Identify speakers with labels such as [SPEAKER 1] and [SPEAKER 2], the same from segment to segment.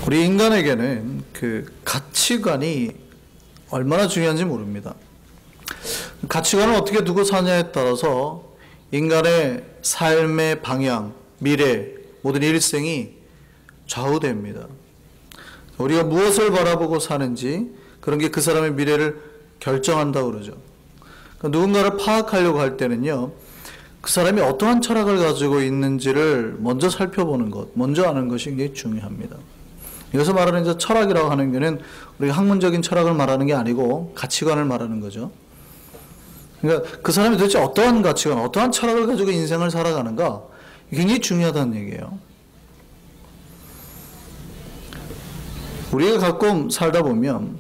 [SPEAKER 1] 우리 인간에게는 가치관이 얼마나 중요한지 모릅니다. 가치관을 어떻게 두고 사냐에 따라서 인간의 삶의 방향, 미래, 모든 일생이 좌우됩니다. 우리가 무엇을 바라보고 사는지 그런 게 그 사람의 미래를 결정한다고 그러죠. 그러니까 누군가를 파악하려고 할 때는요, 그 사람이 어떠한 철학을 가지고 있는지를 먼저 살펴보는 것, 먼저 아는 것이 굉장히 중요합니다. 여기서 말하는 이제 철학이라고 하는 게는 우리가 학문적인 철학을 말하는 게 아니고 가치관을 말하는 거죠. 그러니까 그 사람이 도대체 어떠한 가치관, 어떠한 철학을 가지고 인생을 살아가는가, 굉장히 중요하다는 얘기예요. 우리가 가끔 살다 보면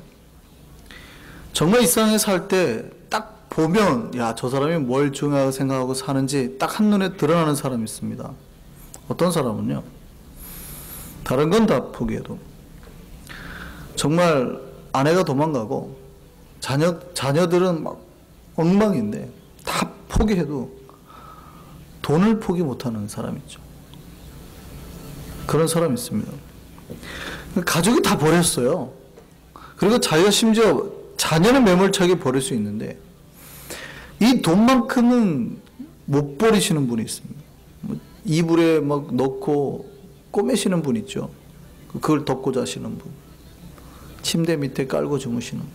[SPEAKER 1] 정말 이 세상에 살 때 딱 보면 야, 저 사람이 뭘 중요하게 생각하고 사는지 딱 한눈에 드러나는 사람이 있습니다. 어떤 사람은요, 다른 건 다 포기해도 정말 아내가 도망가고 자녀들은 막 엉망인데 다 포기해도 돈을 포기 못하는 사람이 있죠. 그런 사람이 있습니다. 가족이 다 버렸어요. 그리고 자기가 심지어 자녀는 매몰차게 버릴 수 있는데 이 돈만큼은 못 버리시는 분이 있습니다. 이불에 막 넣고 꼬매시는 분 있죠. 그걸 덮고 자시는 분, 침대 밑에 깔고 주무시는 분.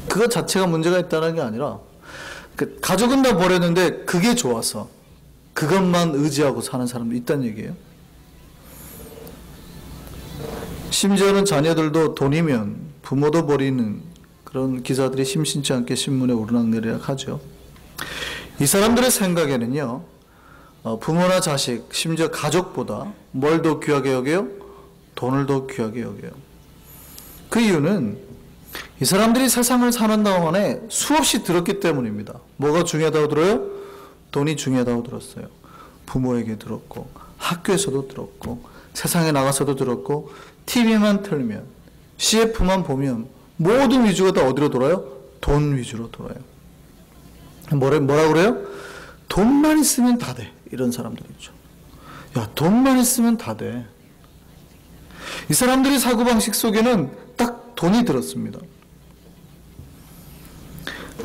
[SPEAKER 1] 그거 자체가 문제가 있다는 게 아니라 가족은 다 버렸는데 그게 좋아서 그것만 의지하고 사는 사람도 있다는 얘기예요. 심지어는 자녀들도 돈이면 부모도 버리는 그런 기사들이 심심치 않게 신문에 오르락내리락 하죠. 이 사람들의 생각에는요, 부모나 자식, 심지어 가족보다 뭘 더 귀하게 여겨요? 돈을 더 귀하게 여겨요. 그 이유는 이 사람들이 세상을 사는 동안에 수없이 들었기 때문입니다. 뭐가 중요하다고 들어요? 돈이 중요하다고 들었어요. 부모에게 들었고, 학교에서도 들었고, 세상에 나가서도 들었고, TV만 틀면, CF만 보면 모든 위주가 다 어디로 돌아요? 돈 위주로 돌아요. 뭐라 그래요? 돈만 있으면 다 돼. 이런 사람들이 있죠. 야, 돈만 있으면 다 돼. 이 사람들의 사고방식 속에는 딱 돈이 들었습니다.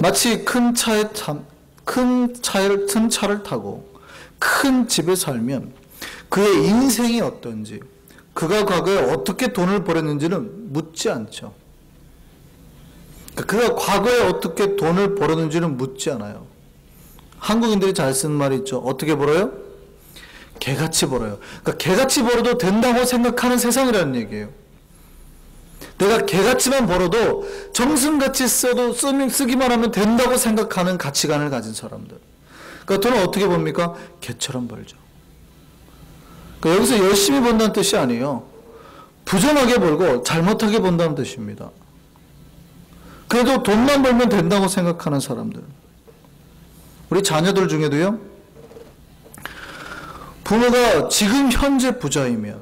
[SPEAKER 1] 마치 큰 차를 타고 큰 집에 살면 그의 인생이 어떤지, 그가 과거에 어떻게 돈을 벌었는지는 묻지 않죠. 그가 과거에 어떻게 돈을 벌었는지는 묻지 않아요. 한국인들이 잘 쓰는 말이 있죠. 어떻게 벌어요? 개같이 벌어요. 그러니까 개같이 벌어도 된다고 생각하는 세상이라는 얘기예요. 내가 개같이만 벌어도 정승같이 쓰기만 하면 된다고 생각하는 가치관을 가진 사람들. 그러니까 돈을 어떻게 법니까? 개처럼 벌죠. 그러니까 여기서 열심히 번다는 뜻이 아니에요. 부정하게 벌고 잘못하게 번다는 뜻입니다. 그래도 돈만 벌면 된다고 생각하는 사람들. 우리 자녀들 중에도요, 부모가 지금 현재 부자이면,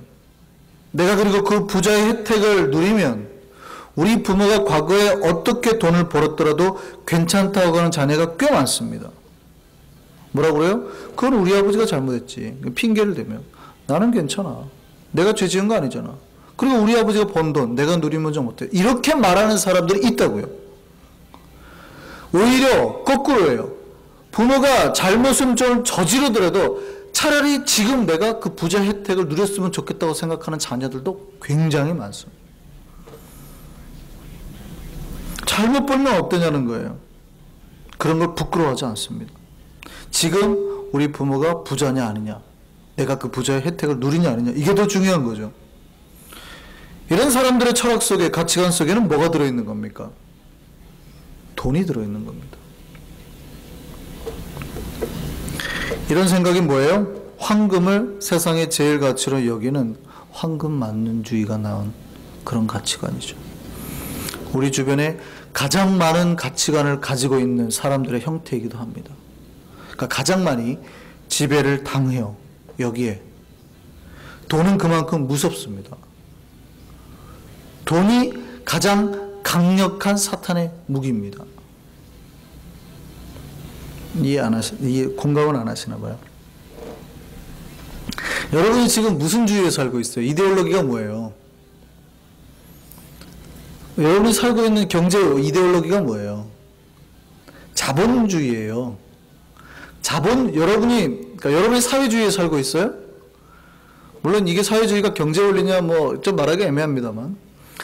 [SPEAKER 1] 내가 그리고 그 부자의 혜택을 누리면 우리 부모가 과거에 어떻게 돈을 벌었더라도 괜찮다고 하는 자녀가 꽤 많습니다. 뭐라고 그래요? 그건 우리 아버지가 잘못했지. 핑계를 대면 나는 괜찮아. 내가 죄 지은 거 아니잖아. 그리고 우리 아버지가 번 돈 내가 누리면 좀 어때? 이렇게 말하는 사람들이 있다고요. 오히려 거꾸로예요. 부모가 잘못을 좀 저지르더라도 차라리 지금 내가 그 부자 혜택을 누렸으면 좋겠다고 생각하는 자녀들도 굉장히 많습니다. 잘못 벌면 어떠냐는 거예요. 그런 걸 부끄러워하지 않습니다. 지금 우리 부모가 부자냐 아니냐, 내가 그 부자의 혜택을 누리냐 아니냐, 이게 더 중요한 거죠. 이런 사람들의 철학 속에, 가치관 속에는 뭐가 들어있는 겁니까? 돈이 들어있는 겁니다. 이런 생각이 뭐예요? 황금을 세상의 제일 가치로 여기는 황금 만능주의가 낳은 그런 가치관이죠. 우리 주변에 가장 많은 가치관을 가지고 있는 사람들의 형태이기도 합니다. 그러니까 가장 많이 지배를 당해요. 여기에. 돈은 그만큼 무섭습니다. 돈이 가장 강력한 사탄의 무기입니다. 이해 공감은 안 하시나 봐요. 여러분이 지금 무슨 주의에 살고 있어요? 이데올로기가 뭐예요? 여러분이 살고 있는 경제 이데올로기가 뭐예요? 자본주의예요. 그러니까 여러분이 사회주의에 살고 있어요? 물론 이게 사회주의가 경제 원리냐 좀 말하기 애매합니다만,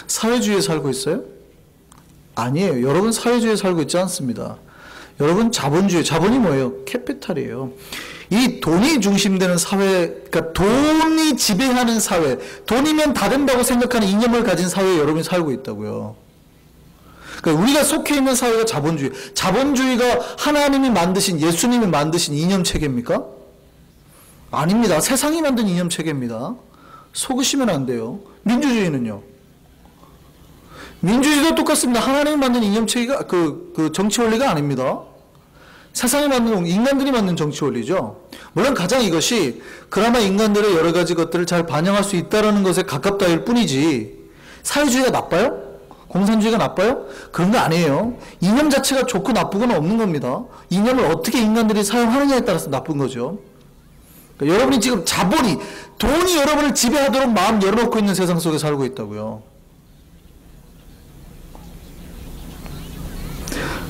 [SPEAKER 1] 사회주의에 살고 있어요? 아니에요. 여러분 사회주의에 살고 있지 않습니다. 여러분 자본주의, 자본이 뭐예요? 캐피탈이에요. 이 돈이 중심되는 사회, 그러니까 돈이 지배하는 사회, 돈이면 다 된다고 생각하는 이념을 가진 사회에 여러분이 살고 있다고요. 그러니까 우리가 속해 있는 사회가 자본주의. 자본주의가 하나님이 만드신, 예수님이 만드신 이념 체계입니까? 아닙니다. 세상이 만든 이념 체계입니다. 속으시면 안 돼요. 민주주의는요? 민주주의도 똑같습니다. 하나님이 만든 이념 체계가 그 정치 원리가 아닙니다. 세상이 만든, 인간들이 만든 정치 원리죠. 물론 가장 이것이 그나마 인간들의 여러 가지 것들을 잘 반영할 수 있다는 것에 가깝다일 뿐이지, 사회주의가 나빠요? 공산주의가 나빠요? 그런 거 아니에요. 이념 자체가 좋고 나쁘고는 없는 겁니다. 이념을 어떻게 인간들이 사용하느냐에 따라서 나쁜 거죠. 그러니까 여러분이 지금 돈이 여러분을 지배하도록 마음 열어놓고 있는 세상 속에 살고 있다고요.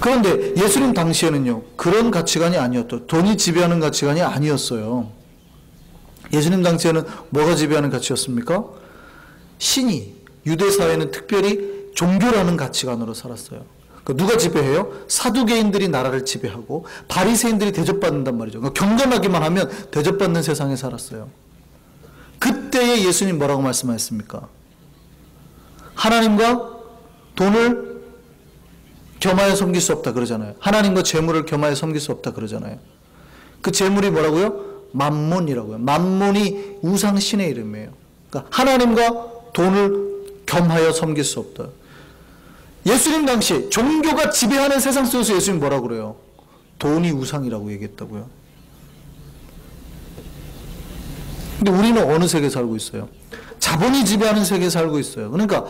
[SPEAKER 1] 그런데 예수님 당시에는요, 그런 가치관이 아니었죠. 돈이 지배하는 가치관이 아니었어요. 예수님 당시에는 뭐가 지배하는 가치였습니까? 신이, 유대 사회는 특별히 종교라는 가치관으로 살았어요. 그러니까 누가 지배해요? 사두개인들이 나라를 지배하고 바리새인들이 대접받는단 말이죠. 그러니까 경건하기만 하면 대접받는 세상에 살았어요. 그때에 예수님 뭐라고 말씀하셨습니까? 하나님과 돈을 겸하여 섬길 수 없다 그러잖아요. 하나님과 재물을 겸하여 섬길 수 없다 그러잖아요. 그 재물이 뭐라고요? 만몬이라고요. 만몬이 우상신의 이름이에요. 그러니까 하나님과 돈을 겸하여 섬길 수 없다. 예수님 당시 종교가 지배하는 세상 속에서 예수님 뭐라고 그래요? 돈이 우상이라고 얘기했다고요. 근데 우리는 어느 세계에 살고 있어요? 자본이 지배하는 세계에 살고 있어요. 그러니까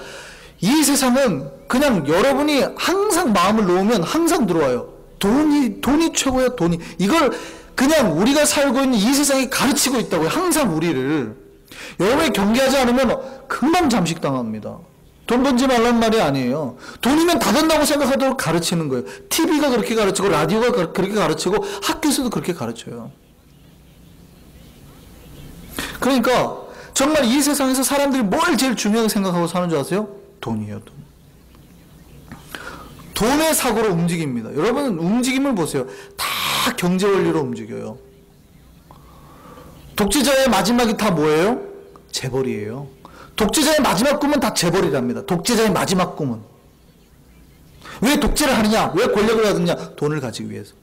[SPEAKER 1] 이 세상은 그냥 여러분이 항상 마음을 놓으면 항상 들어와요. 돈이 최고야, 돈이. 이걸 그냥 우리가 살고 있는 이 세상이 가르치고 있다고요. 항상 우리를. 여러분이 경계하지 않으면 금방 잠식당합니다. 돈 번지 말란 말이 아니에요. 돈이면 다 된다고 생각하도록 가르치는 거예요. TV가 그렇게 가르치고, 라디오가 그렇게 가르치고, 학교에서도 그렇게 가르쳐요. 그러니까 정말 이 세상에서 사람들이 뭘 제일 중요하게 생각하고 사는 줄 아세요? 돈이에요, 돈. 돈의 사고로 움직입니다. 여러분 움직임을 보세요. 다 경제 원리로 움직여요. 독재자의 마지막이 다 뭐예요? 재벌이에요. 독재자의 마지막 꿈은 다 재벌이랍니다. 독재자의 마지막 꿈은. 왜 독재를 하느냐? 왜 권력을 하느냐? 돈을 가지기 위해서.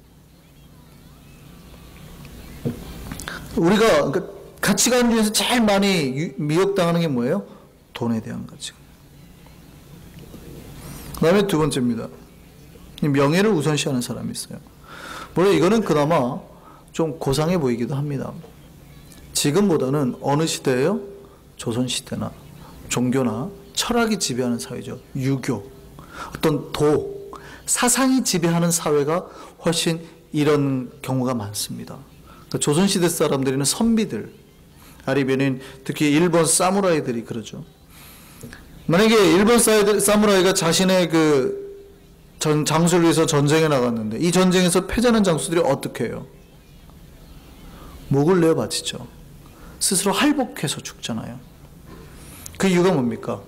[SPEAKER 1] 우리가 가치관 중에서 제일 많이 미혹당하는 게 뭐예요? 돈에 대한 가치관. 그 다음에 두 번째입니다. 명예를 우선시하는 사람이 있어요. 물론 이거는 그나마 좀 고상해 보이기도 합니다. 지금보다는 어느 시대예요? 조선시대나 종교나 철학이 지배하는 사회죠. 유교, 어떤 사상이 지배하는 사회가 훨씬 이런 경우가 많습니다. 그러니까 조선시대 사람들은 선비들, 아니면 특히 일본 사무라이들이 그러죠. 만약에 일본 사무라이가 자신의 장수를 위해서 전쟁에 나갔는데 이 전쟁에서 패전한 장수들이 어떻게 해요? 목을 내어 바치죠. 스스로 할복해서 죽잖아요. 그 이유가 뭡니까?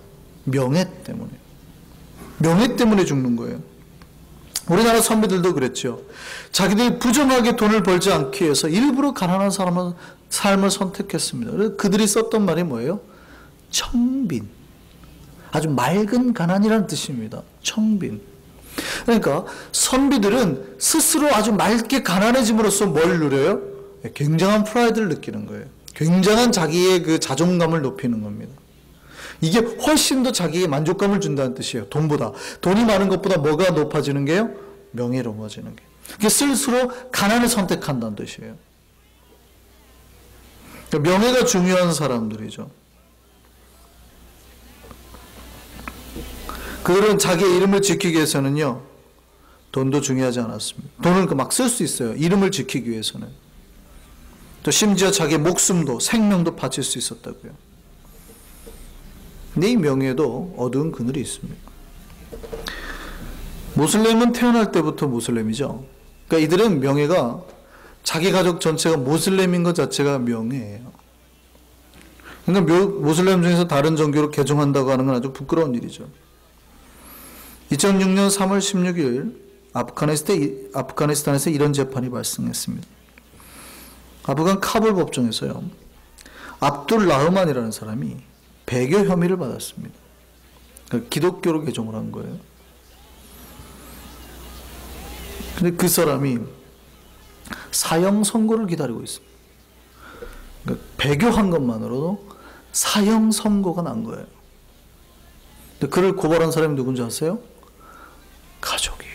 [SPEAKER 1] 명예 때문에. 명예 때문에 죽는 거예요. 우리나라 선비들도 그랬죠. 자기들이 부정하게 돈을 벌지 않기 위해서 일부러 가난한 삶을 선택했습니다. 그래서 그들이 썼던 말이 뭐예요? 청빈. 아주 맑은 가난이라는 뜻입니다. 청빈. 그러니까 선비들은 스스로 아주 맑게 가난해짐으로써 뭘 누려요? 굉장한 프라이드를 느끼는 거예요. 굉장한 자기의 그 자존감을 높이는 겁니다. 이게 훨씬 더 자기의 만족감을 준다는 뜻이에요. 돈보다. 돈이 많은 것보다 뭐가 높아지는 게요? 명예로워지는 게. 그게 스스로 가난을 선택한다는 뜻이에요. 그러니까 명예가 중요한 사람들이죠. 그들은 자기의 이름을 지키기 위해서는요, 돈도 중요하지 않았습니다. 돈을 막 쓸 수 있어요. 이름을 지키기 위해서는. 또 심지어 자기의 목숨도 생명도 바칠 수 있었다고요. 근데 이 명예에도 어두운 그늘이 있습니다. 모슬렘은 태어날 때부터 모슬렘이죠. 그러니까 이들은 명예가 자기 가족 전체가 모슬렘인 것 자체가 명예예요. 그러니까 모슬렘 중에서 다른 종교로 개종한다고 하는 건 아주 부끄러운 일이죠. 2006년 3월 16일 아프가니스탄에서 이런 재판이 발생했습니다. 아프간 카불 법정에서요, 압둘 라흐만이라는 사람이 배교 혐의를 받았습니다. 그러니까 기독교로 개종을 한 거예요. 근데 그 사람이 사형 선고를 기다리고 있습니다. 그러니까 배교한 것만으로도 사형 선고가 난 거예요. 근데 그를 고발한 사람이 누군지 아세요? 가족이에요.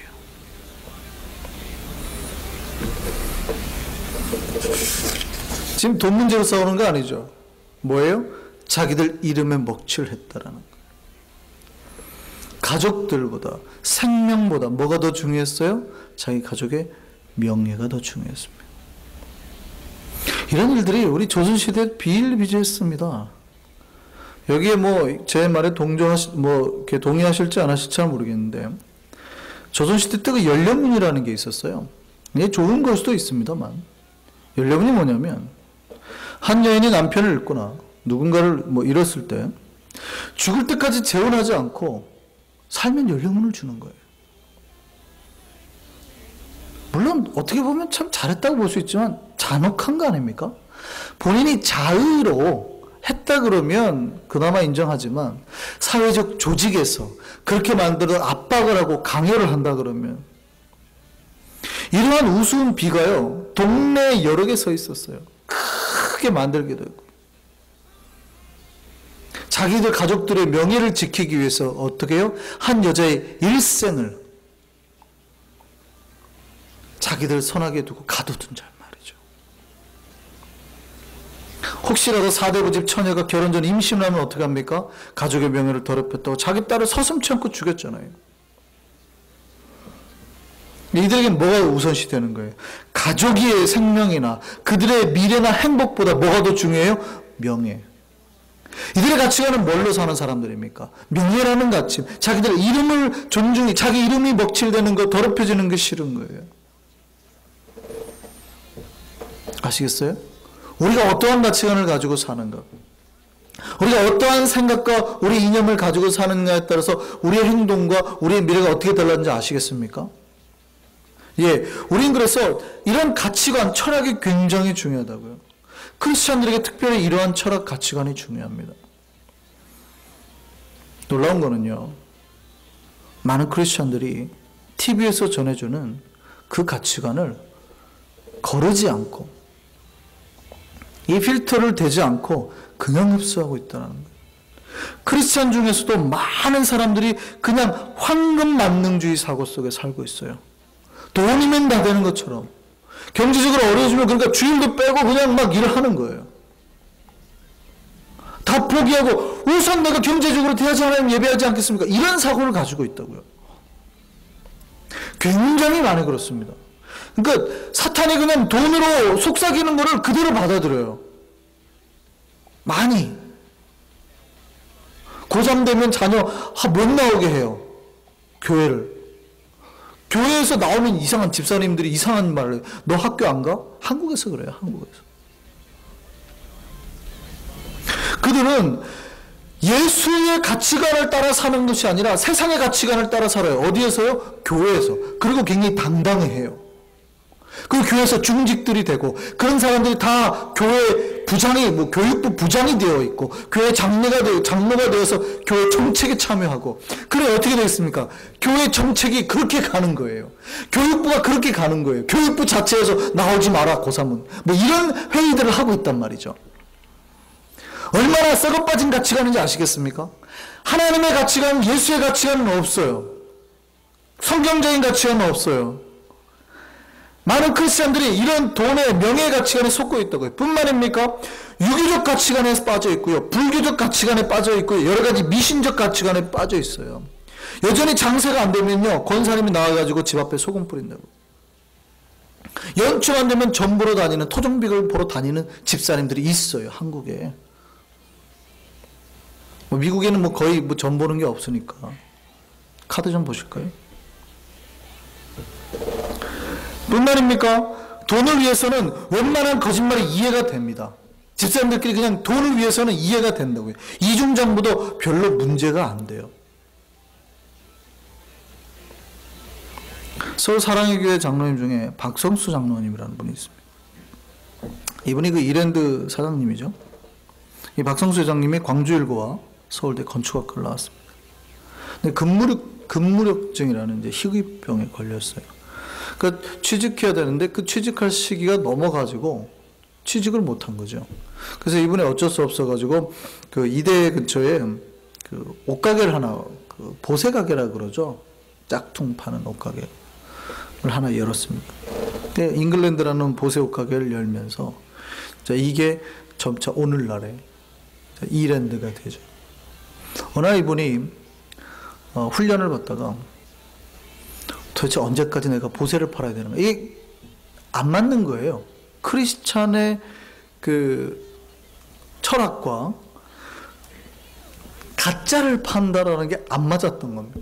[SPEAKER 1] 지금 돈 문제로 싸우는 거 아니죠? 뭐예요? 자기들 이름에 먹칠을 했다라는 거예요. 가족들보다, 생명보다 뭐가 더 중요했어요? 자기 가족의 명예가 더 중요했습니다. 이런 일들이 우리 조선시대에 비일비재했습니다. 여기에 제 말에 동의하실지 안 하실지 잘 모르겠는데, 조선시대 때 그 연례문이라는 게 있었어요. 이게 좋은 걸 수도 있습니다만, 연례문이 뭐냐면, 한 여인이 남편을 잃거나 누군가를 잃었을 때, 죽을 때까지 재혼하지 않고 살면 연례문을 주는 거예요. 물론 어떻게 보면 참 잘했다고 볼 수 있지만 잔혹한 거 아닙니까? 본인이 자의로 했다 그러면 그나마 인정하지만, 사회적 조직에서 그렇게 만들어 압박을 하고 강요를 한다 그러면, 이러한 우스운 비가요, 동네에 여러 개 서 있었어요. 크게 만들게 되고, 자기들 가족들의 명예를 지키기 위해서 어떻게 해요? 한 여자의 일생을 자기들 선하게 두고 가둬둔 자 말이죠. 혹시라도 사대부집 처녀가 결혼 전 임신을 하면 어떻게 합니까? 가족의 명예를 더럽혔다고 자기 딸을 서슴지 않고 죽였잖아요. 이들에게는 뭐가 우선시 되는 거예요? 가족의 생명이나 그들의 미래나 행복보다 뭐가 더 중요해요? 명예. 이들의 가치관은 뭘로 사는 사람들입니까? 명예라는 가치. 자기들의 이름을 존중히, 자기 이름이 먹칠되는 거, 더럽혀지는 게 싫은 거예요. 아시겠어요? 우리가 어떠한 가치관을 가지고 사는가, 우리가 어떠한 생각과 우리 이념을 가지고 사는가에 따라서 우리의 행동과 우리의 미래가 어떻게 달라지는지 아시겠습니까? 예, 우린 그래서 이런 가치관, 철학이 굉장히 중요하다고요. 크리스찬들에게 특별히 이러한 철학, 가치관이 중요합니다. 놀라운 거는요, 많은 크리스찬들이 TV에서 전해주는 그 가치관을 거르지 않고, 이 필터를 대지 않고 그냥 흡수하고 있다는 거예요. 크리스찬 중에서도 많은 사람들이 그냥 황금 만능주의 사고 속에 살고 있어요. 돈이면 다 되는 것처럼, 경제적으로 어려워지면 그러니까 주일도 빼고 그냥 막 일을 하는 거예요. 다 포기하고 우선 내가 경제적으로 대하지 않으면 예배하지 않겠습니까? 이런 사고를 가지고 있다고요. 굉장히 많이 그렇습니다. 그러니까 사탄이 그냥 돈으로 속삭이는 거를 그대로 받아들여요. 많이. 고3 되면 자녀 못 나오게 해요. 교회를. 교회에서 나오면 이상한 집사님들이 이상한 말을 해요. 너 학교 안 가? 한국에서 그래요. 한국에서. 그들은 예수의 가치관을 따라 사는 것이 아니라 세상의 가치관을 따라 살아요. 어디에서요? 교회에서. 그리고 굉장히 당당해요. 그 교회에서 중직들이 되고, 그런 사람들이 다 교회 부장이, 교육부 부장이 되어 있고, 교회 장로가 되어서 교회 정책에 참여하고, 그래, 어떻게 되겠습니까? 교회 정책이 그렇게 가는 거예요. 교육부가 그렇게 가는 거예요. 교육부 자체에서 나오지 마라, 고3은. 이런 회의들을 하고 있단 말이죠. 얼마나 썩어 빠진 가치관인지 아시겠습니까? 하나님의 가치관, 예수의 가치관은 없어요. 성경적인 가치관은 없어요. 많은 크리스찬들이 이런 돈의 명예의 가치관에 속고 있다고요. 뿐만입니까? 유교적 가치관에 빠져 있고요, 불교적 가치관에 빠져 있고요, 여러 가지 미신적 가치관에 빠져 있어요. 여전히 장세가 안 되면요, 권사님이 나와가지고 집 앞에 소금 뿌린다고. 연초만 되면 전 보러 다니는, 토종빅을 보러 다니는 집사님들이 있어요, 한국에. 미국에는 거의 전 보는 게 없으니까. 카드 좀 보실까요? 뭔 말입니까? 돈을 위해서는 웬만한 거짓말이 이해가 됩니다. 집사님들끼리 그냥 돈을 위해서는 이해가 된다고요. 이중장부도 별로 문제가 안 돼요. 서울 사랑의 교회 장로님 중에 박성수 장로님이라는 분이 있습니다. 이분이 그 이랜드 사장님이죠. 이 박성수 회장님이 광주일고와 서울대 건축학과를 나왔습니다. 근데 근무력증이라는 이제 희귀병에 걸렸어요. 그러니까 취직해야 되는데 그 취직할 시기가 넘어가지고 취직을 못한 거죠. 그래서 이분이 어쩔 수 없어가지고 그 이대 근처에 그 옷가게를 하나, 그 보세가게라 그러죠. 짝퉁 파는 옷가게를 하나 열었습니다. 근데 잉글랜드라는 보세 옷가게를 열면서 자, 이게 점차 오늘날에 이랜드가 되죠. 어느 날 이분이 훈련을 받다가 도대체 언제까지 내가 보세를 팔아야 되는 거야? 이게 안 맞는 거예요. 크리스찬의 그 철학과 가짜를 판다라는 게 안 맞았던 겁니다.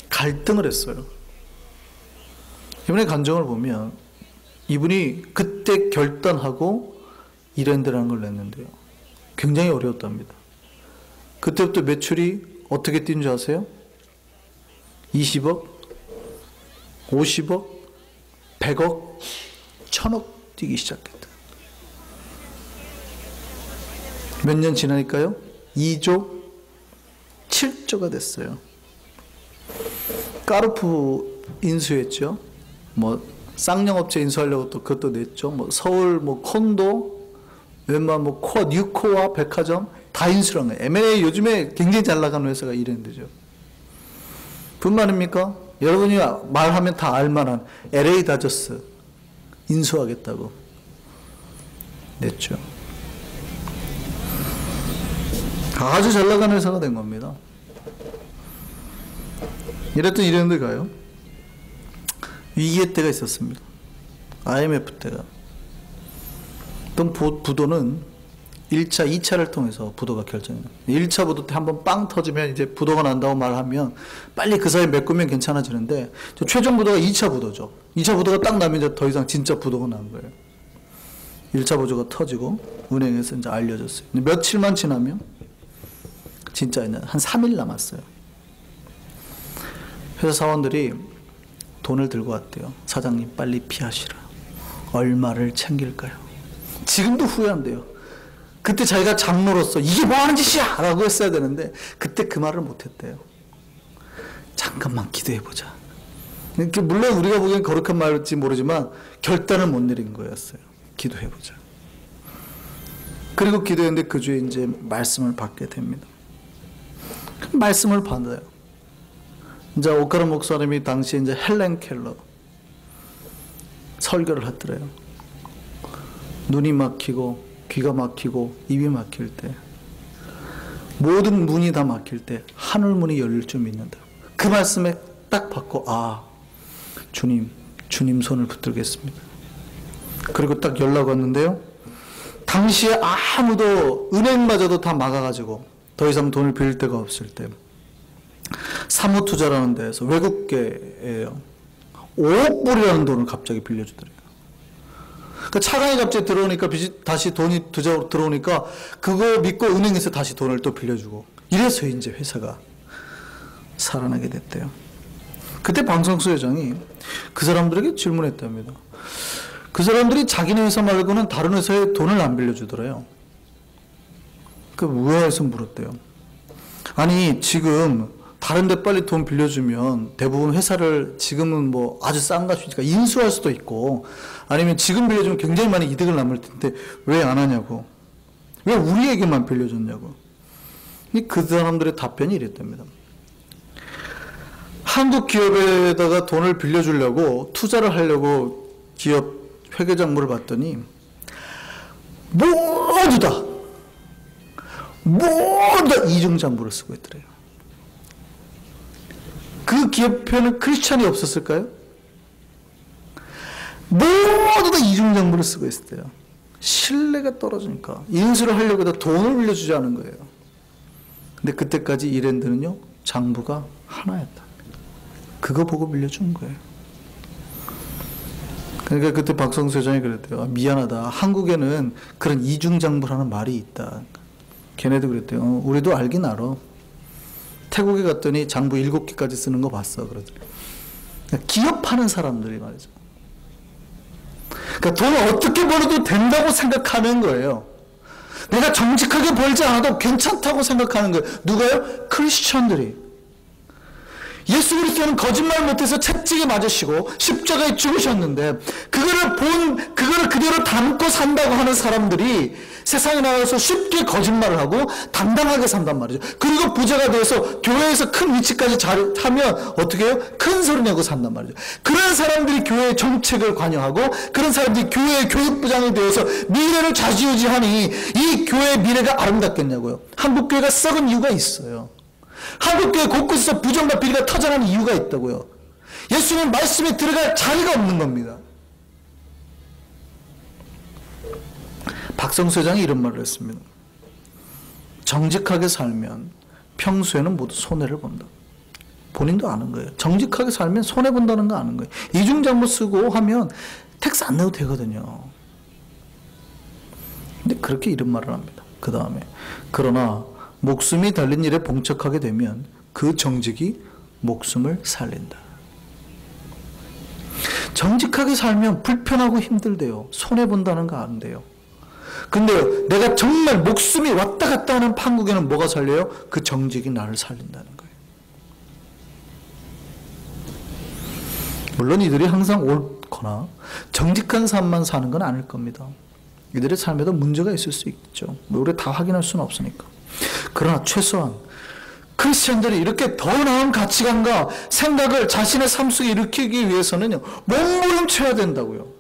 [SPEAKER 1] 갈등을 했어요. 이번에 간증을 보면 이분이 그때 결단하고 이랜드라는 걸 냈는데요. 굉장히 어려웠답니다. 그때부터 매출이 어떻게 뛴 줄 아세요? 20억, 50억, 100억, 1000억 뛰기 시작했다. 몇 년 지나니까요? 2조 7조가 됐어요. 까르푸 인수했죠. 쌍용업체 인수하려고 또 그것도 냈죠. 서울 콘도, 웬만한 코어, 뉴코어, 백화점 다 인수한 거예요. M&A 요즘에 굉장히 잘 나가는 회사가 이랜드죠. 뿐만입니까? 여러분이 말하면 다 알만한 LA 다저스 인수하겠다고 냈죠. 아주 잘 나가는 회사가 된 겁니다. 이랬던 이랜드가요. 위기의 때가 있었습니다. IMF 때가. 어떤 부도는 1차, 2차를 통해서 부도가 결정이 납니다. 1차 부도 때 한번 빵 터지면 이제 부도가 난다고 말하면 빨리 그 사이에 메꾸면 괜찮아지는데 최종 부도가 2차 부도죠. 2차 부도가 딱 나면 이제 더 이상 진짜 부도가 난 거예요. 1차 부도가 터지고 은행에서 이제 알려졌어요. 근데 며칠만 지나면 진짜 이제 한 3일 남았어요. 회사 사원들이 돈을 들고 왔대요. 사장님 빨리 피하시라. 얼마를 챙길까요? 지금도 후회한대요. 그때 자기가 장로로서 이게 뭐하는 짓이야! 라고 했어야 되는데 그때 그 말을 못했대요. 잠깐만 기도해보자. 물론 우리가 보기엔 거룩한 말일지 모르지만 결단을 못 내린 거였어요. 기도해보자. 그리고 기도했는데 그 주에 이제 말씀을 받게 됩니다. 말씀을 받아요. 이제 오카르 목사님이 당시 이제 헬렌 켈러 설교를 하더래요. 눈이 막히고 귀가 막히고 입이 막힐 때 모든 문이 다 막힐 때 하늘 문이 열릴 줄 믿는다. 그 말씀에 딱 받고 주님 손을 붙들겠습니다. 그리고 딱 연락 왔는데요. 당시에 아무도 은행마저도 다 막아가지고 더 이상 돈을 빌릴 데가 없을 때 사모투자라는 데에서 외국계예요. 5억 불이라는 돈을 갑자기 빌려주더래요. 그러니까 차관이 갑자기 들어오니까 다시 돈이 들어오니까 그거 믿고 은행에서 다시 돈을 또 빌려주고 이래서 이제 회사가 살아나게 됐대요. 그때 방성수 회장이 그 사람들에게 질문했답니다. 그 사람들이 자기네 회사 말고는 다른 회사에 돈을 안 빌려주더래요. 그 우아해서 물었대요. 아니 지금 다른 데 빨리 돈 빌려주면 대부분 회사를 지금은 아주 싼 값이니까 인수할 수도 있고 아니면 지금 빌려주면 굉장히 많은 이득을 남을 텐데 왜 안 하냐고. 왜 우리에게만 빌려줬냐고. 그 사람들의 답변이 이랬답니다. 한국 기업에다가 돈을 빌려주려고 투자를 하려고 기업 회계장부를 봤더니 모두 다 이중장부를 쓰고 있더래요. 그 기업에는 크리스찬이 없었을까요? 모두 다 이중장부를 쓰고 있었대요. 신뢰가 떨어지니까 인수를 하려고 해도 돈을 빌려주지 않은 거예요. 근데 그때까지 이랜드는요, 장부가 하나였다. 그거 보고 빌려준 거예요. 그러니까 그때 박성수 회장이 그랬대요. 미안하다. 한국에는 그런 이중장부라는 말이 있다. 걔네도 그랬대요. 우리도 알긴 알아. 태국에 갔더니 장부 7개까지 쓰는 거 봤어. 그러더니. 기업하는 사람들이 말이죠. 그러니까 돈을 어떻게 벌어도 된다고 생각하는 거예요. 내가 정직하게 벌지 않아도 괜찮다고 생각하는 거예요. 누가요? 크리스천들이. 예수 그리스도는 거짓말 못해서 채찍에 맞으시고 십자가에 죽으셨는데 그거를 그대로 담고 산다고 하는 사람들이 세상에 나가서 쉽게 거짓말을 하고 당당하게 산단 말이죠. 그리고 부자가 되어서 교회에서 큰 위치까지 하면 어떻게 해요? 큰 소리 내고 산단 말이죠. 그런 사람들이 교회의 정책을 관여하고 그런 사람들이 교회의 교육부장이 되어서 미래를 좌지우지하니 이 교회의 미래가 아름답겠냐고요. 한국교회가 썩은 이유가 있어요. 한국교회 곳곳에서 부정과 비리가 터져나는 이유가 있다고요. 예수님 말씀에 들어갈 자리가 없는 겁니다. 박성수 회장이 이런 말을 했습니다. 정직하게 살면 평소에는 모두 손해를 본다. 본인도 아는 거예요. 정직하게 살면 손해본다는 거 아는 거예요. 이중장부 쓰고 하면 텍스 안 내도 되거든요. 근데 그렇게 이런 말을 합니다. 그 다음에 그러나 목숨이 달린 일에 봉착하게 되면 그 정직이 목숨을 살린다. 정직하게 살면 불편하고 힘들대요. 손해본다는 거 아는데요. 근데요, 내가 정말 목숨이 왔다 갔다 하는 판국에는 뭐가 살려요? 그 정직이 나를 살린다는 거예요. 물론 이들이 항상 옳거나 정직한 삶만 사는 건 아닐 겁니다. 이들의 삶에도 문제가 있을 수 있죠. 우리가 다 확인할 수는 없으니까. 그러나 최소한 크리스천들이 이렇게 더 나은 가치관과 생각을 자신의 삶 속에 일으키기 위해서는요, 몸부림쳐야 된다고요.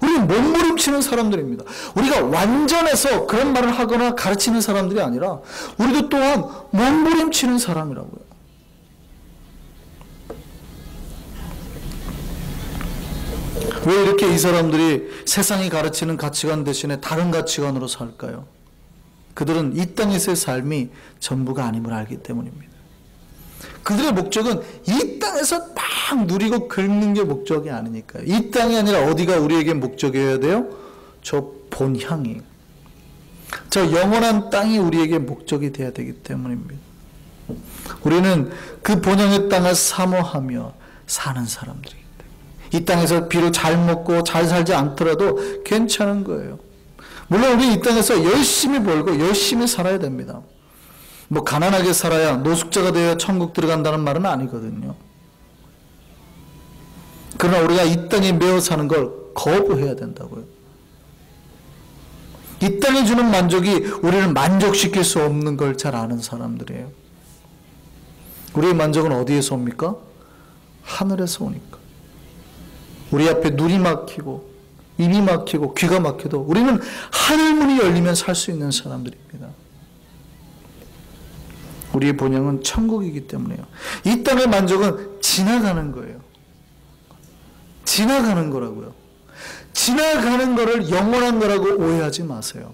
[SPEAKER 1] 우리는 몸부림치는 사람들입니다. 우리가 완전해서 그런 말을 하거나 가르치는 사람들이 아니라 우리도 또한 몸부림치는 사람이라고요. 왜 이렇게 이 사람들이 세상이 가르치는 가치관 대신에 다른 가치관으로 살까요? 그들은 이 땅에서의 삶이 전부가 아님을 알기 때문입니다. 그들의 목적은 이 땅에서 막 누리고 긁는 게 목적이 아니니까요. 이 땅이 아니라 어디가 우리에게 목적이어야 돼요? 저 본향이. 저 영원한 땅이 우리에게 목적이 되어야 되기 때문입니다. 우리는 그 본향의 땅을 사모하며 사는 사람들이기 때문에 이 땅에서 비록 잘 먹고 잘 살지 않더라도 괜찮은 거예요. 물론 우리 이 땅에서 열심히 벌고 열심히 살아야 됩니다. 뭐 가난하게 살아야 노숙자가 되어 천국 들어간다는 말은 아니거든요. 그러나 우리가 이 땅에 매어 사는 걸 거부해야 된다고요. 이 땅이 주는 만족이 우리를 만족시킬 수 없는 걸 잘 아는 사람들이에요. 우리의 만족은 어디에서 옵니까? 하늘에서 오니까. 우리 앞에 눈이 막히고 입이 막히고 귀가 막혀도 우리는 하늘문이 열리면 살 수 있는 사람들입니다. 우리의 본향은 천국이기 때문에요. 이 땅의 만족은 지나가는 거예요. 지나가는 거라고요. 지나가는 거를 영원한 거라고 오해하지 마세요.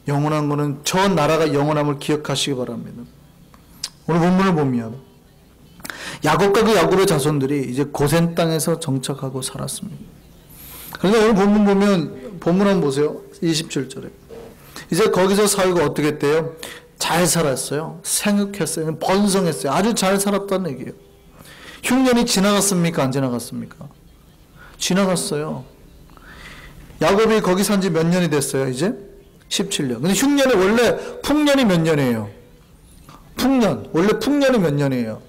[SPEAKER 1] 영원한 거는 저 나라가 영원함을 기억하시기 바랍니다. 오늘 본문을 보면 야곱과 그 야곱의 자손들이 이제 고센 땅에서 정착하고 살았습니다. 그런데 오늘 본문 보면 본문 한번 보세요. 27절에 이제 거기서 살고 어떻게 했대요? 잘 살았어요. 생육했어요. 번성했어요. 아주 잘 살았다는 얘기예요. 흉년이 지나갔습니까? 안 지나갔습니까? 지나갔어요. 야곱이 거기 산 지 몇 년이 됐어요? 이제 17년. 근데 흉년이 원래 풍년이 몇 년이에요? 풍년. 원래 풍년이 몇 년이에요?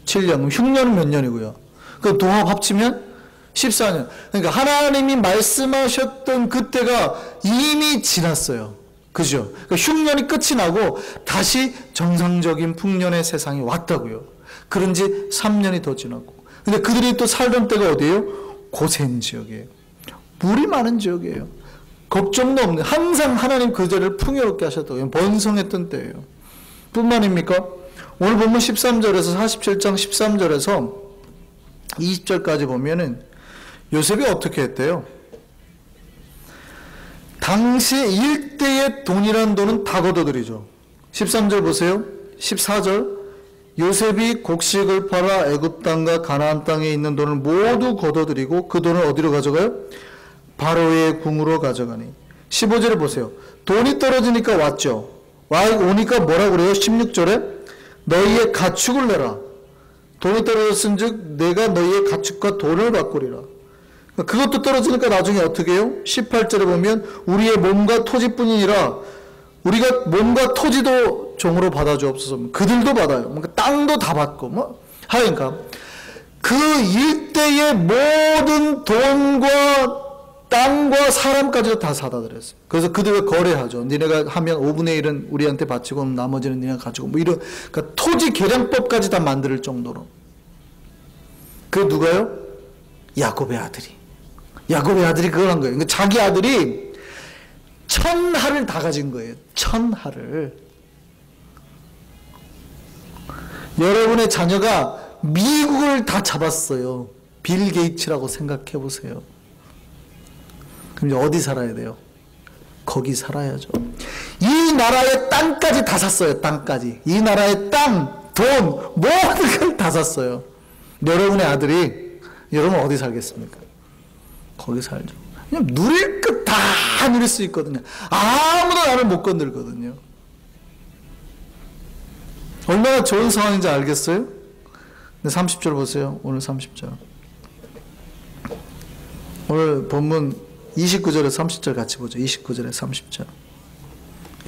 [SPEAKER 1] 7년. 그럼 흉년은 몇 년이고요? 그 동합 합치면 14년. 그러니까 하나님이 말씀하셨던 그때가 이미 지났어요. 그죠? 그러니까 흉년이 끝이 나고 다시 정상적인 풍년의 세상이 왔다고요. 그런 지 3년이 더 지났고. 근데 그들이 또 살던 때가 어디예요? 고센 지역이에요. 물이 많은 지역이에요. 걱정도 없는, 항상 하나님 그 자리를 풍요롭게 하셨다고요. 번성했던 때예요. 뿐만입니까? 오늘 보면 13절에서 47장 13절에서 20절까지 보면은 요셉이 어떻게 했대요? 당시에 일대의 돈이란 돈은 다 걷어들이죠. 13절 보세요. 14절 요셉이 곡식을 팔아 애굽 땅과 가나안 땅에 있는 돈을 모두 걷어들이고 그 돈을 어디로 가져가요? 바로의 궁으로 가져가니. 15절에 보세요. 돈이 떨어지니까 왔죠. 오니까 뭐라 그래요? 16절에 너희의 가축을 내라. 돈이 떨어졌은 즉 내가 너희의 가축과 돈을 바꾸리라. 그것도 떨어지니까 나중에 어떻게 해요? 18절에 보면 우리의 몸과 토지뿐이니라. 우리가 몸과 토지도 종으로 받아주옵소서. 그들도 받아요. 뭔가 땅도 다 받고 하니까 그 일대의 모든 돈과 땅과 사람까지도 다 사다 드렸어요. 그래서 그들과 거래하죠. 니네가 하면 5분의 1은 우리한테 바치고 나머지는 니네가 가지고 이런 그러니까 토지 계량법까지 다 만들 정도로. 그 누가요? 야곱의 아들이. 야곱의 아들이 그걸 한 거예요. 그러니까 자기 아들이 1000하를 다 가진 거예요. 1000하를. 여러분의 자녀가 미국을 다 잡았어요. 빌 게이츠라고 생각해 보세요. 그럼 이제 어디 살아야 돼요? 거기 살아야죠. 이 나라의 땅까지 다 샀어요. 땅까지. 이 나라의 땅, 돈, 모든 걸 다 샀어요. 여러분의 아들이 여러분 어디 살겠습니까? 거기 살죠. 그냥 누릴 것 다 누릴 수 있거든요. 아무도 나를 못 건들거든요. 얼마나 좋은 상황인지 알겠어요? 근데 30절 보세요. 오늘 30절. 오늘 본문 29절에 30절 같이 보죠. 29절에 30절.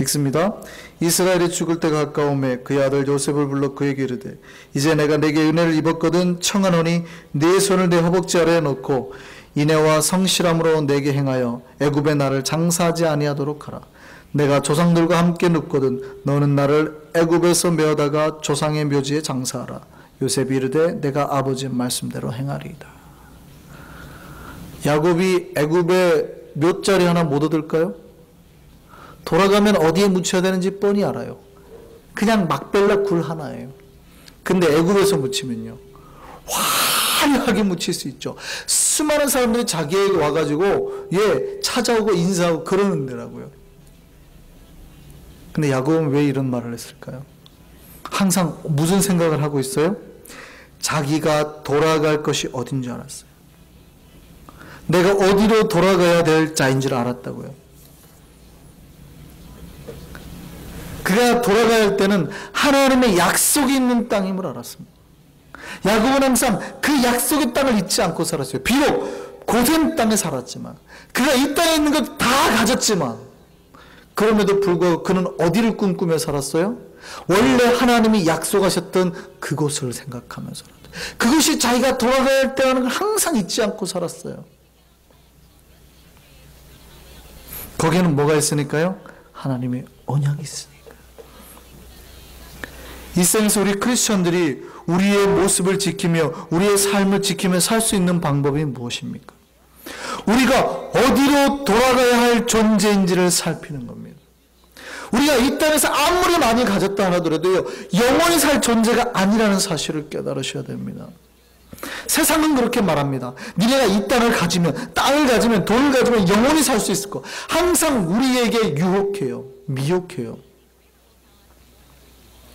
[SPEAKER 1] 읽습니다. 이스라엘이 죽을 때가 가까우매 그의 아들 요셉을 불러 그에게 이르되 이제 내가 내게 은혜를 입었거든 청하노니 네 손을 내 허벅지 아래에 놓고 인애와 성실함으로 내게 행하여 애굽에 나를 장사하지 아니하도록 하라. 내가 조상들과 함께 눕거든 너는 나를 애굽에서 메어다가 조상의 묘지에 장사하라. 요셉이 이르되 내가 아버지의 말씀대로 행하리이다. 야곱이 애굽에 묘자리 하나 못 얻을까요? 돌아가면 어디에 묻혀야 되는지 뻔히 알아요. 그냥 막벨라 굴 하나예요. 근데 애굽에서 묻히면요 화려하게 묻힐 수 있죠. 수많은 사람들이 자기에게 와가지고 찾아오고 인사하고 그러는 데라고요. 근데 야곱은 왜 이런 말을 했을까요? 항상 무슨 생각을 하고 있어요? 자기가 돌아갈 것이 어딘 줄 알았어요. 내가 어디로 돌아가야 될 자인 줄 알았다고요. 그가 돌아가야 할 때는 하나님의 약속이 있는 땅임을 알았습니다. 야곱은 항상 그 약속의 땅을 잊지 않고 살았어요. 비록 고센 땅에 살았지만 그가 이 땅에 있는 것 다 가졌지만 그럼에도 불구하고 그는 어디를 꿈꾸며 살았어요? 원래 하나님이 약속하셨던 그곳을 생각하면서 그것이 자기가 돌아가야 할 때라는 걸 항상 잊지 않고 살았어요. 거기에는 뭐가 있으니까요? 하나님의 언약이 있으니까. 이 생에서 우리 크리스천들이 우리의 모습을 지키며 우리의 삶을 지키며 살 수 있는 방법이 무엇입니까? 우리가 어디로 돌아가야 할 존재인지를 살피는 겁니다. 우리가 이 땅에서 아무리 많이 가졌다 하더라도요 영원히 살 존재가 아니라는 사실을 깨달으셔야 됩니다. 세상은 그렇게 말합니다. 니네가 이 땅을 가지면 돈을 가지면 영원히 살 수 있을 거. 항상 우리에게 유혹해요. 미혹해요.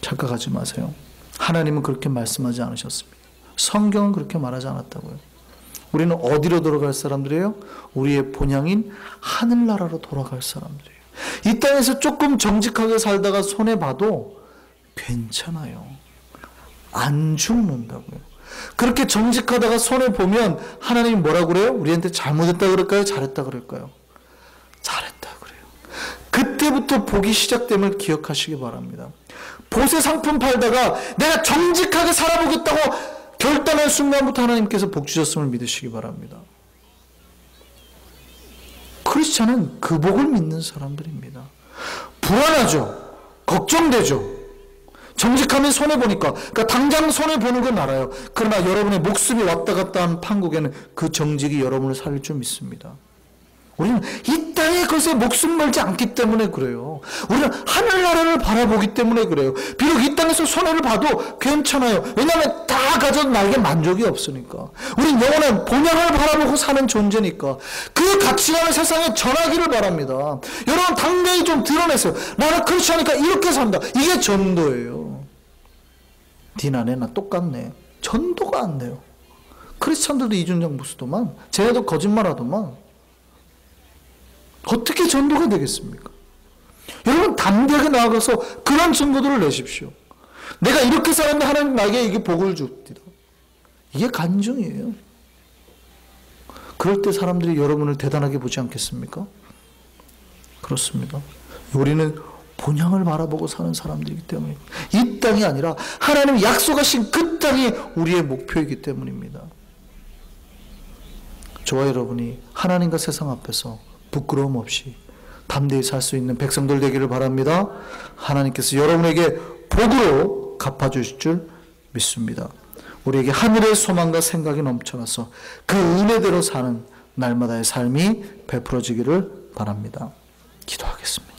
[SPEAKER 1] 착각하지 마세요. 하나님은 그렇게 말씀하지 않으셨습니다. 성경은 그렇게 말하지 않았다고요. 우리는 어디로 돌아갈 사람들이에요? 우리의 본향인 하늘나라로 돌아갈 사람들이에요. 이 땅에서 조금 정직하게 살다가 손해봐도 괜찮아요. 안 죽는다고요. 그렇게 정직하다가 손해보면 하나님이 뭐라고 그래요? 우리한테 잘못했다 그럴까요? 잘했다 그럴까요? 잘했다 그래요. 그때부터 복이 시작됨을 기억하시기 바랍니다. 보세 상품 팔다가 내가 정직하게 살아보겠다고 결단한 순간부터 하나님께서 복 주셨음을 믿으시기 바랍니다. 크리스찬은 그 복을 믿는 사람들입니다. 불안하죠. 걱정되죠. 정직하면 손해보니까. 그러니까 당장 손해보는 건 알아요. 그러나 여러분의 목숨이 왔다 갔다 하는 판국에는 그 정직이 여러분을 살릴 줄 믿습니다. 우리는 이 땅의 것에 목숨 걸지 않기 때문에 그래요. 우리는 하늘나라를 바라보기 때문에 그래요. 비록 이 땅에서 손해를 봐도 괜찮아요. 왜냐하면 다 가져도 나에게 만족이 없으니까. 우린 영원한 본향을 바라보고 사는 존재니까. 그 가치관을 세상에 전하기를 바랍니다. 여러분 당대히 좀 드러내세요. 나는 그렇지 않으니까 이렇게 산다. 이게 전도예요. 니나네나 똑같네. 전도가 안 돼요. 크리스찬들도 이중장 부수더만, 쟤네도 거짓말하더만. 어떻게 전도가 되겠습니까? 여러분 담대하게 나아가서 그런 증거들을 내십시오. 내가 이렇게 살았는데 하나님 나에게 이게 복을 줍니다. 이게 간증이에요. 그럴 때 사람들이 여러분을 대단하게 보지 않겠습니까? 그렇습니다. 우리는 본향을 바라보고 사는 사람들이기 때문에 이 땅이 아니라 하나님 약속하신 그 땅이 우리의 목표이기 때문입니다. 저와 여러분이 하나님과 세상 앞에서 부끄러움 없이 담대히 살 수 있는 백성들 되기를 바랍니다. 하나님께서 여러분에게 복으로 갚아주실 줄 믿습니다. 우리에게 하늘의 소망과 생각이 넘쳐나서 그 은혜대로 사는 날마다의 삶이 베풀어지기를 바랍니다. 기도하겠습니다.